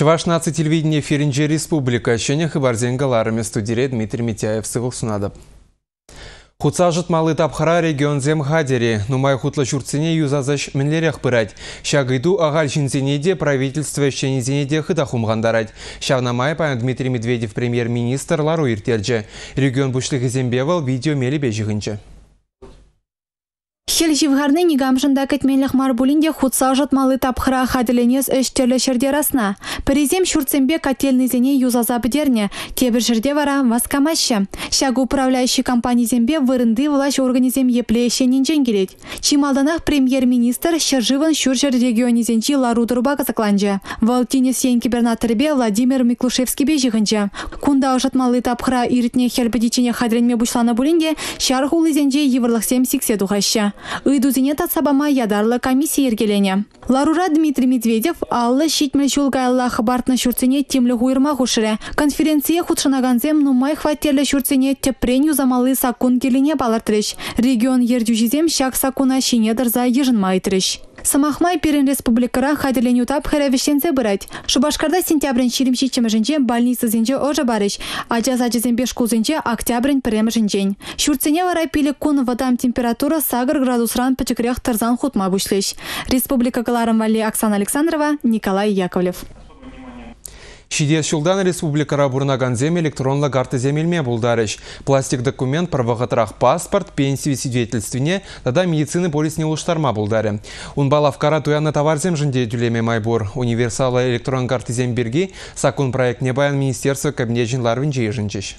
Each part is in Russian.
Чуваш наци телевидение Ференджи Республика. Щеня хабарзен галарами студире Дмитрий Митяев сывыл сунадып. Хутса жытмалы тапхара регион зем хадери. Нумай хутла чурцине юзазаш менлерях пырать. Щагайду агаль шинзенеде правительство щенезенеде хытахум гандарать. Щавнамай паян Дмитрий Медведев премьер-министр Лару иртерджи. Регион бушлығы зембевал видео мели бежігінші. Хел живгарны нигамшында кетменлих марбулинде хутса жытмалы тапхыра хаделенес эштерлі шердерасна. Перезем шурцембе котельный зене юзаза бідерне. Тебір жерде вара васкамаще. Щагу управляющий компания зембе вырынды власть организем еплеще нинжен келет. Чималданах премьер-министр шерживан шуршер регионизенчи Лару Турбага закланча. Валтинес ен губернаторбе Владимир Миклушевский бежігінче. Кунда жытмалы тапхыра иртне хелбедичине хаделенме бушлана булинде шархулы зенже еврлықсем сиксе духаща. Ыйдузине татсабама ядарлы комиссия ергелене. Ларура Дмитрий Медведев аллы щитмел шулгайлла хабартна шурцине темлі хуйырма хушыре. Конференция худшынаганзем нумай хваттерлі шурцине тепреню замалы сакун келине балартрыш. Регион ердюжизем шак сакуна шинедырза ежынмайтрыш. Самахмай перен республикара хадерленю тапхыра вещенце бырать. Шубашкарда сентябрен ширимши чемеженче больница зенче ожа барыш. Ача сачызен шкузенче октябрен премеженчень. Шурцине вара пилик кун водам температура сагр градусран пачекрех тарзан хутма бушлеш. Республика Галарам Вали Оксана Александрова, Николай Яковлев. Шидес шулдан республикара бурнаган зем электронла карта земельме булдарыш. Пластик документ правогатрах паспорт, пенсии свидетельствине, тада медицины полисне улыштарма булдаре. Унбалавкара туяна товар земжинде тюлеме майбур. Универсала электрон карты земберги, сакун проект небаян министерства кабинетжин ларвинче ежинчеш.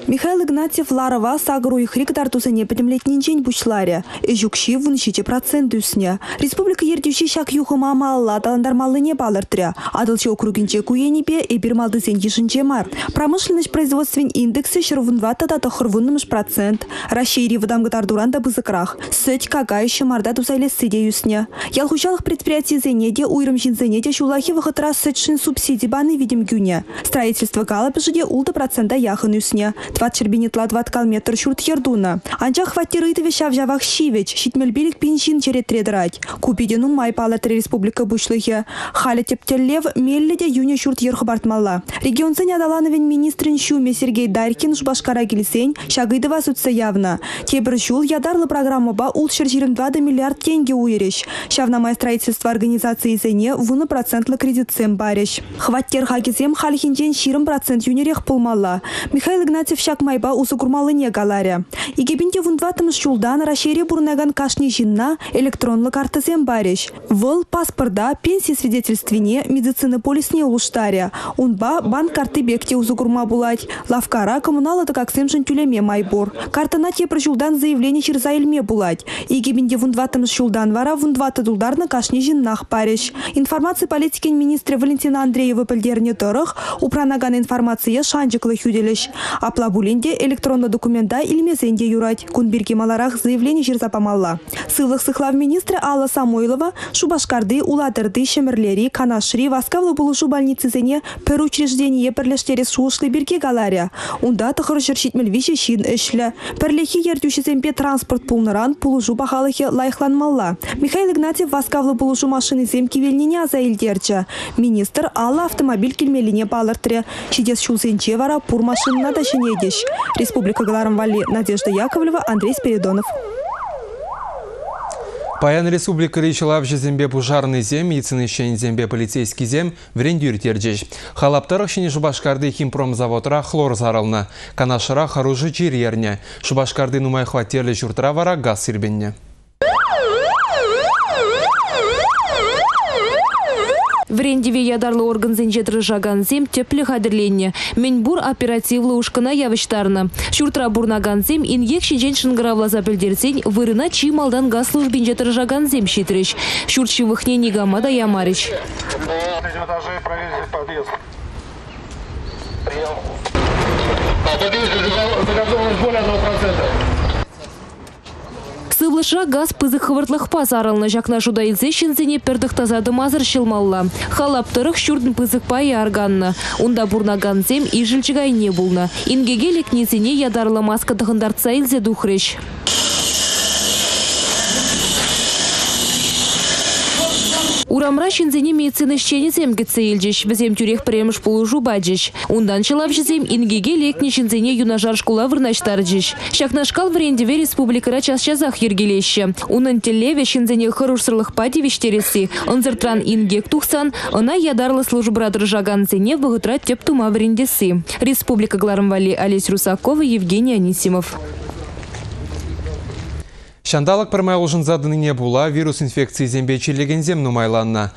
Михаил Игнатьев Ларова сагру и хрик тартусыне пятимлетнинчень бучларе. Эжукши вунщите процент үсне. Республика ердюши шак юхыма амалла таландармалыне балыртря. Адылчы округинче куенипе и бирмалды сеньишинче мар. Промышленность производствен индексы шырвунвата тата хырвуннымш процент. Расшири выдам гатардуранда бызыкрах. Сыть кагайшы марда тусайле сыде юсне. Ялхучалых предприятий зенеде уйрымшин зенеде шулахи выхытра сытшин субсидий баны видим гюне. Строительство галапежиде улта процента яхын юсне. 20 чербинетла 20 километр шурт ердуна. Анча хватиры вещав жавах щивеч, щитмельбилик пинчин черет редрать. Купидину май палатри республика бушлыхе. Халя тептеллев мелледе юня шурт ерхабартмалла. Регион зеня далановен министрин шуме Сергей Дарькин Шубашкара гилисень шагыдова сутся явно. Тебр шул ядарлы программа ба улшер 2 миллиард тенге уереш. Шавнамай строительство организации зене вуны процентлы кредитсем бареш. Хваттер хагизем халихинчен ширым процент юнерех пулмалла. Михаил Игнатьев шак майба усу курмалыне галаря. Игебинте вундватым шулдан расшире бурнаган кашни жинна электронлы картасем бареш. Выл паспорда пенсии свидетельствине медицины полисне улуштаря. Унба банк карты бекте усу курма булать. Лавкара коммунала такаксем тюлеме майбор. Карта на те шулдан заявление черза ильме булать. Игебинте вундватым шулдан вара вундвата дулдарна кашни жиннах пареш. Информация политики министра Валентина Андреева пельдерне торых упранаган информация шанчыклы хюделеш. Аплабулинде электронно документа илмезенде юрать. Кунбирги маларах заявление жерзапамалла. Сывлых сыхлав министра Алла Самойлова Шубашкарды, Уладырды, Шемерлери, Канашри, Васкавлы булышу больницы зене пер учреждение перлештерес шушлы бирги галаря. Унда тахыр жершитмел вище шин эшле. Перлехи ердюши земпе транспорт пулныран пулышу бахалыхе лайхланмалла. Михаил Игнатьев Васкавлы булышу машины земки вельнине азаилдерча. Министр Алла автомобиль кельмелине балыртре. Чидес шулсенче вара пур машин надо едешь. Республика Галарам Вали Надежда Яковлева, Андрей Спиридонов. Паян республика речелав зембе пожарный зем, медицины щен зембе полицейский зем, врендюр терджеш. Халаптарах щени Шубашкарды химпромзаводра хлор зарална. Канашыра харужы чирьерне. Шубашкарды нумай хватерлі журтра вара газ сирбенне. Врендеве ядарлы орган зенжетры жаганзем теплі хадерленне. Менбур оперативлы ушкана явыштарны. Шуртра бурнаганзем инъек шенжен шынгыравла запелдерсен вырына чималдан газ службин жетры жаганзем шитрыш. Шуртшивыхне нигамада ямарыш. Сывлыша газ пызык хывыртлых пазарылны жакна жудайынсе шинзене пердых тазады мазыр шылмалла. Халаптырых шурдын пызык пайы арганны. Унда бурнаганзем и жилчигай не булны. Ингеге лекнезене ядарлы маска дығындартса илзе духрыш. Урамра шинзене медицина щенецем гецейлдиш, візем тюрех премш полужу баджиш. Ундан чылав жезем ингеге лекне шинзене юнажар школа вырнаштарджиш. Шакнашкал врендеве республикара час-часах ергелеще. Унан телеве шинзене хорошсырлых падевиш тереси. Онзертран ингек тухсан, она ядарлы службра дрожаган зене вгытра тептума врендеси. Республика Гларамвали, Олесь Русакова, Евгений Анисимов. Шандалак пырмай олжын задыныне була вирус инфекции зембе черлегензем нумайланна.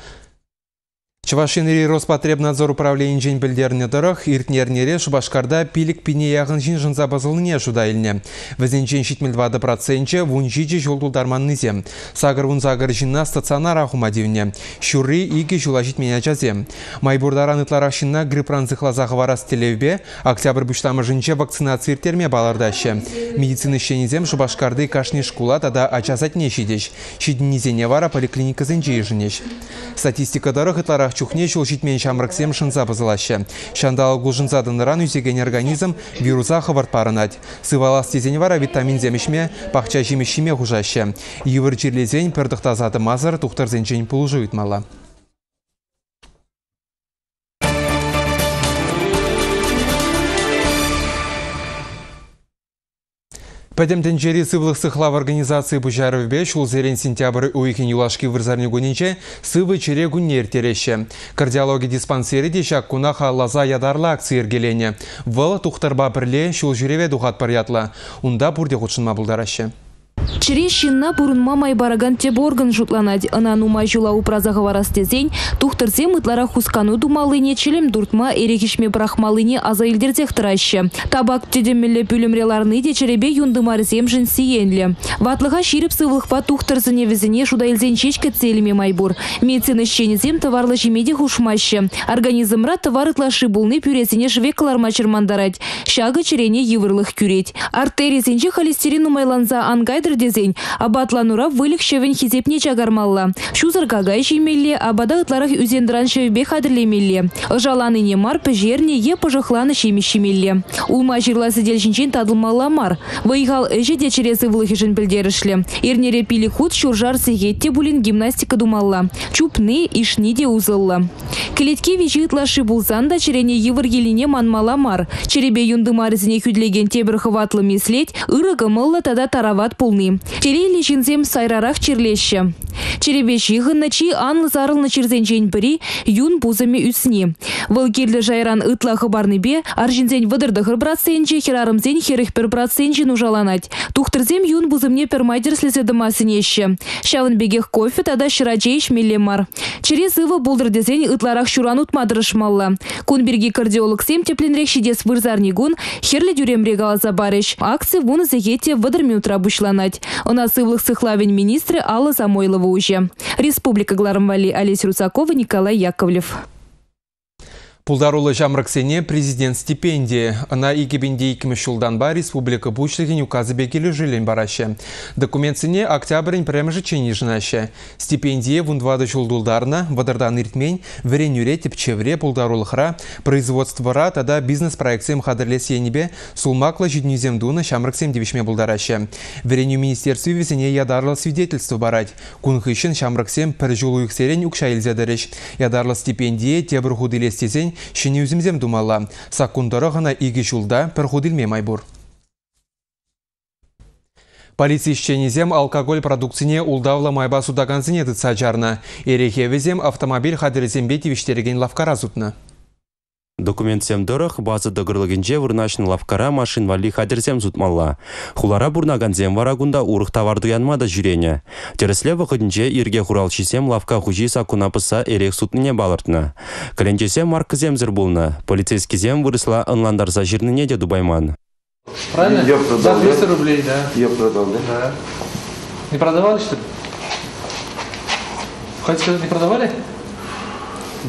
Чувашинри Роспотребнадзор управления жен білдеріне дұрық, иртнернере Шубашкарда пилік пине яғын жин жынза базылыне жудайліне. Візен жен 72% вун жиджи жолдулдарманнызе. Сагыр вун загыр жинна стационар ахумадивне. Шурри иге жула житмене жазе. Майбурдаран ытларах жинна гриппранзықлазағы варас телевбе, октябрь бүштамы жынче вакцинация иртерме балардашы. Медицины шенезем Шубашкарды кашни шкула тада ачазатне шидеш. Шиднезене вара поликлиника зенче жинеш. Статистика дұрық ытларах чухне шул житмен шамраксем шынса базылашы. Шандалы гулжынса дыныран үзеген организм вируса хаварт парынать. Сывалас тезен вара витамин земешме пахча жемешіме хужашы. Евір жерлезен пірдіқтазады мазыр тухтарзен жен пулжу үтмала. Пәдемтен жері сывлық сықлав организации бұжарып бе шул зерен сентябрь уйкен юлашки вырзарны гүнінче сывы чере гүннер тереші. Кардиология диспансері де шак кунаха лаза ядарла акция ергелене. Выл тухтарба бірле шул жүреве дұғат парятла. Унда бұрде құтшынма бұлдарашы. Через шинна бурунма майбараган теб орган жутланать. Она нумай жула упразага варастезень, тухтырзем ытлара хускану думалыне челем дуртма эрекишме брахмалыне азаилдерзех траще. Табак тедемелле пюлемреларны де черебе юндымарзем жын сиенле. Ватлыға ширип сывлықпа тухтырзыне везіне шудайлзен чечке целіме майбур. Медицина щенезем товарлы жемеде хушмаще. Организмра товар ытлашы булны пюрезіне жвекаларма чермандарать. Шага черене евырлых кюреть. Артеризенче холестерину майланза ангайдыр дезень, абатланура вылік шевен хизепне чагармалла. Шузыргагай жемелле, абада ытларах үзендран шевбе хадырлемелле. Жаланыне мар пежерне е пожахланы шемешемелле. Улма жирласы дельшинчен тадылмалла мар. Выйгал эже де черезы вылыхижен білдерішлі. Ернере пили худ шуржар сегетте булин гимнастика думалла. Чупны ишни де узылла. Келетке вежі ытлашы булзанда черене евір еліне манмала мар. Черебе юндымарызіне хүдлеген тебір хватлы меслет, ырығы мылла тада тарават пулны. Черели жинзем сайрарах черлеші. Черебе жиғынна чи анлы зарылны черзен жен бірі юн бузыме үсіне. Вылгерлі жайран ытла хыбарны бе, аржинзен выдырдығыр процентже, херарымзен херіх бір процентже нужаланать. Тухтырзем юн бузымне пермайдер слезедымасынеші. Шавын бегех кофе тада шыраджейш мелемар. Через ывы булдырдезен ытларах шуран утмадырышмалла. Кунберги кардиолог сем тепленрек шидес вырзарнигун, херлі дюремре галаза барыш. Акции вуны зегете выдырме утра бушланать. У нас сывлых сыхлавень министры Алла Самойлова уже. Республика Гларамвали, Олесь Русакова, Николай Яковлев. Пулдарулы жамраксене президент стипендии. Она икебенде икемешулданба республика бучлыгин указы бекелі жилен барашы. Документсене октябрень премжі ченежінашы. Стипендия вундвады жулдулдарна, вадардан иртмень, веренюре тепчевре пулдарулыхра, производствора тада бизнес-проектсем хадырлес енебе сулмакла жиднюзем дуна шамраксем девишме булдарашы. Вереню министерстве везене ядарлы свидетельство барать. Кунхышын шамраксем пір жулу юксерен юкша елзядырыш. Ядарлы стипендия тебір худылестезен шыне үзімзем думала. Сакундары ғана игі жулда пір худылме майбур. Полиция ишченезем алкоголь продукцияне улдавла майба судаганзіне дытса жарна. Ерехевезем автомобиль хадырезембе тивиштереген лавкара зутна. Документсем дұрық базы дығырлығынже вырнашын лавкара машин вали хадерсем зутмалла. Хулара бурнаганзем варагунда урық таварды янмада жүрене. Тересле вақыдынже ирге хуралшисем лавка хужи сакунапыса эрек сутныне балыртна. Каленчесем маркызем зір булна. Полицейскизем вырысла ынландарса жирныне де дубайман. Правильно? Я продал, за 200 да? рублей, да. Я продал, да? Да. Не продавали, что ли? Хотите сказать, не продавали?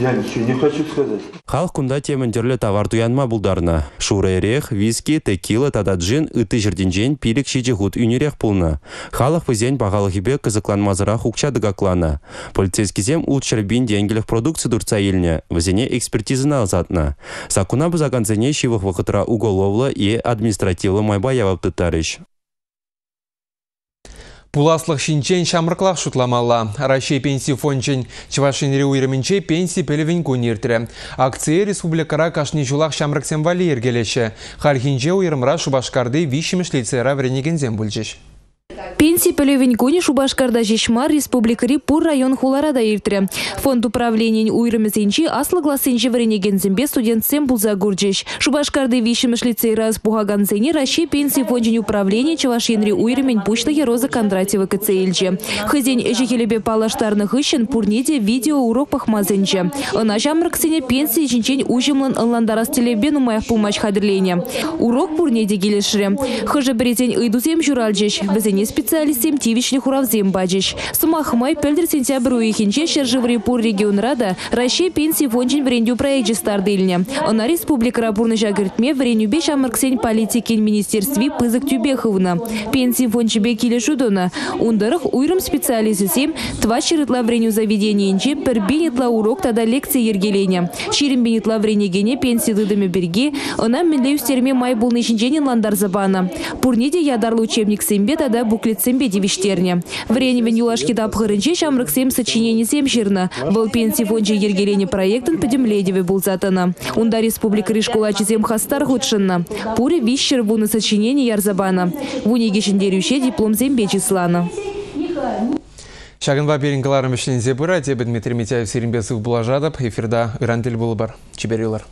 Я ничего не хочу сказать. Халық кунда темендерлі товар туянма булдарна. Шуререх, виски, текила, тада джин, ыты жерденжен пилік шиджи худ юнерех пулна. Халық візен бағалығыбе кызыкланмазырақ укча дыгаклана. Полицейскизем улчарбин денгелев продукция дурца еліне. Візене экспертизына алзатна. Сакуна бізаганзене шивых вақытыра уголовлы и административлы майба явап тытарыш. Пуласлық шинчен шамрықлақ шутламалла. Россия пенсии фончен чывашинре уйрымінче пенсии пелевен куниртірі. Акция республикара кашни жулақ шамрықсен вали ергелеші. Хархинче уйрымра шубашкарды вишімішлейцера вренегензен бүлжеш. Пенсии пелевень куни Шубашкарда жешмар республикари пур район хуларада иртре. Фонд управления уйрымезенчи аслы гласенчи вренегензембе студентсем булза гурджеш. Шубашкарды вишимыш лицейра спугаганзени Россия пенсии фончен управления чавашенри уйрымень пучтахи Роза Кондратьева кцеильче. Хызень эжихелебе палаштарных ищен пурнеде видео урок пахмазенче. На жамраксене пенсии чинчень ужимлан ландарас телебе нумаях пумач хадрления. Урок пурнеде гилешре. Хыжы бретень ыйдузем журальджеш. Везене специалистем тивичных уравзем баджиш. Сумахмай пельдер сентябрь уихинче шерживри пур регион рада Россия пенсии фончен вренью проекте стардыльня. На республика рапурны жагыртме вренью беш амарксень политики министерстве пызык тюбеховна. Пенсии фончебе киле жудона. Ундарых уйрым специалистем тва чирытла вренью заведениенче пербинетла урок тада лекции ергеленя. Чирим бинетла вренегене пенсии лыдами берге, она менлею стерме май был нищенженен ландар забана. Пурниде ядарлы учебник сембе тада буклет сембе девиштерня. Время юлашки да обхырынче шамрык сем сочинений сем жирна. Был пенсии фонче ергелене проектен подемледеве был затана. Унда республика ришкулачи зем хастар худшинна. Пуре вищер вуна сочинений ярзабана. Вуниге шендерюще диплом зембе числана. Шагынва берингаларым ішлензе бұра, Дмитрий Митяев Серимбесов бұлажадып, эфирда үрәнділ бұл бар. Чеберюлар.